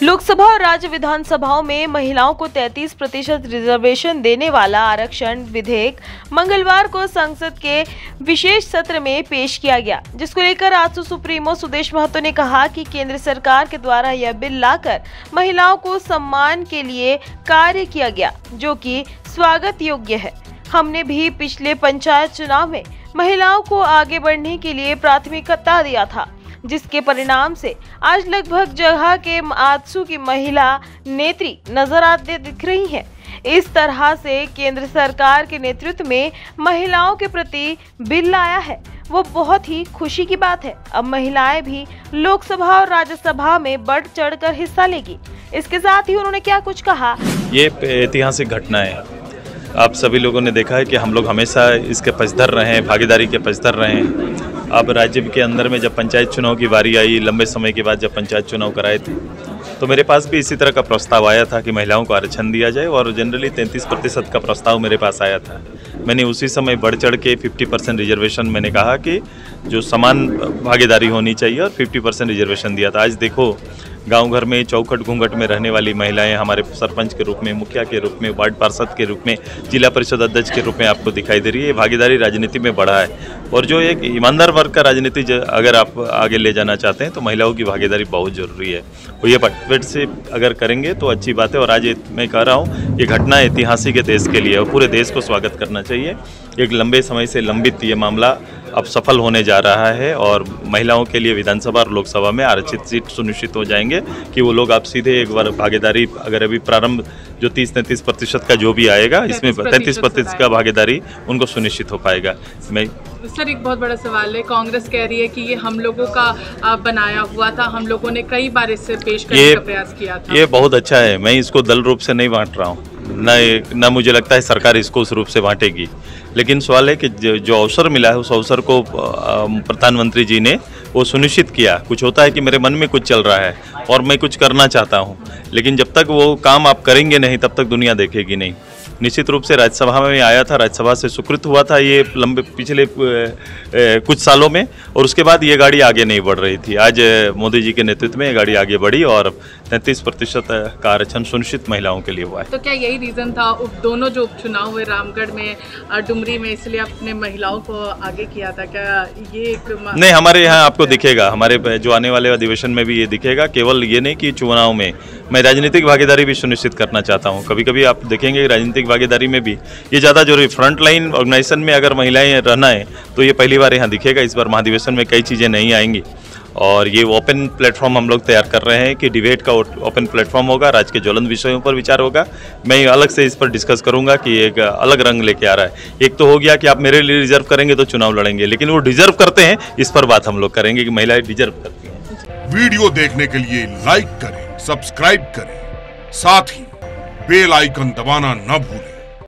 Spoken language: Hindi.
लोकसभा और राज्य विधानसभाओं में महिलाओं को 33% रिजर्वेशन देने वाला आरक्षण विधेयक मंगलवार को संसद के विशेष सत्र में पेश किया गया, जिसको लेकर आजसू सुप्रीमो सुदेश महतो ने कहा कि केंद्र सरकार के द्वारा यह बिल लाकर महिलाओं को सम्मान के लिए कार्य किया गया, जो कि स्वागत योग्य है। हमने भी पिछले पंचायत चुनाव में महिलाओं को आगे बढ़ने के लिए प्राथमिकता दिया था, जिसके परिणाम से आज लगभग जगह के आजसू की महिला नेत्री नजर आते दिख रही हैं। इस तरह से केंद्र सरकार के नेतृत्व में महिलाओं के प्रति बिल लाया है, वो बहुत ही खुशी की बात है। अब महिलाएं भी लोकसभा और राज्यसभा में बढ़ चढ़कर हिस्सा लेगी। इसके साथ ही उन्होंने क्या कुछ कहा। ये ऐतिहासिक घटना है। आप सभी लोगों ने देखा है कि हम लोग हमेशा इसके पक्षधर रहे हैं, भागीदारी के पक्षधर रहे हैं। अब राज्य के अंदर में जब पंचायत चुनाव की बारी आई, लंबे समय के बाद जब पंचायत चुनाव कराए थे, तो मेरे पास भी इसी तरह का प्रस्ताव आया था कि महिलाओं को आरक्षण दिया जाए, और जनरली 33% का प्रस्ताव मेरे पास आया था। मैंने उसी समय बढ़ चढ़ के 50% रिजर्वेशन मैंने कहा कि जो समान भागीदारी होनी चाहिए, और 50% रिजर्वेशन दिया था। आज देखो, गांव घर में चौखट घूंघट में रहने वाली महिलाएं हमारे सरपंच के रूप में, मुखिया के रूप में, वार्ड पार्षद के रूप में, जिला परिषद अध्यक्ष के रूप में आपको दिखाई दे रही है। भागीदारी राजनीति में बढ़ा है, और जो एक ईमानदार वर्ग का राजनीति अगर आप आगे ले जाना चाहते हैं तो महिलाओं की भागीदारी बहुत जरूरी है। और ये पार्टिसिपेट से अगर करेंगे तो अच्छी बात है। और आज मैं कह रहा हूँ, ये घटना ऐतिहासिक है देश के लिए, और पूरे देश को स्वागत करना चाहिए। एक लंबे समय से लंबित ये मामला अब सफल होने जा रहा है, और महिलाओं के लिए विधानसभा और लोकसभा में आरक्षित सीट सुनिश्चित हो जाएंगे कि वो लोग आप सीधे एक बार भागीदारी, अगर अभी प्रारंभ जो 30-33% का जो भी आएगा, इसमें 33% का भागीदारी उनको सुनिश्चित हो पाएगा। मैं सर, एक बहुत बड़ा सवाल है। कांग्रेस कह रही है कि ये हम लोगों का बनाया हुआ था, हम लोगों ने कई बार इससे पेश करने का प्रयास किया था। ये बहुत अच्छा है। मैं इसको दल रूप से नहीं बांट रहा हूँ, न मुझे लगता है सरकार इसको उस रूप से बांटेगी। लेकिन सवाल है कि जो अवसर मिला है, उस अवसर को प्रधानमंत्री जी ने वो सुनिश्चित किया। कुछ होता है कि मेरे मन में कुछ चल रहा है और मैं कुछ करना चाहता हूँ, लेकिन जब तक वो काम आप करेंगे नहीं, तब तक दुनिया देखेगी नहीं। निश्चित रूप से राज्यसभा में आया था, राज्यसभा से स्वीकृत हुआ था ये लंबे पिछले कुछ सालों में, और उसके बाद ये गाड़ी आगे नहीं बढ़ रही थी। आज मोदी जी के नेतृत्व में ये गाड़ी आगे बढ़ी, और 33% का आरक्षण सुनिश्चित महिलाओं के लिए हुआ है। तो क्या यही रीज़न था दोनों जो उपचुनाव हुए, रामगढ़ में, डुमरी में, इसलिए आपने महिलाओं को आगे किया था? क्या ये एक नहीं, हमारे यहाँ आपको दिखेगा, हमारे जो आने वाले अधिवेशन में भी ये दिखेगा। केवल ये नहीं कि चुनाव में मैं राजनीतिक भागीदारी भी सुनिश्चित करना चाहता हूँ। कभी कभी आप देखेंगे राजनीतिक भागीदारी में भी ये ज़्यादा जरूरी, फ्रंट लाइन ऑर्गेनाइजेशन में अगर महिलाएं रहना है तो ये पहली बार यहाँ दिखेगा। इस बार महाधिवेशन में कई चीज़ें नहीं आएंगी, और ये ओपन प्लेटफॉर्म हम लोग तैयार कर रहे हैं कि डिबेट का ओपन प्लेटफॉर्म होगा, राज्य के ज्वलंत विषयों पर विचार होगा। मैं अलग से इस पर डिस्कस करूंगा कि एक अलग रंग लेके आ रहा है। एक तो हो गया कि आप मेरे लिए रिजर्व करेंगे तो चुनाव लड़ेंगे, लेकिन वो डिजर्व करते हैं, इस पर बात हम लोग करेंगे कि महिलाएं डिजर्व करती हैं। वीडियो देखने के लिए लाइक करें, सब्सक्राइब करें, साथ ही बेल आइकन दबाना न भूलें।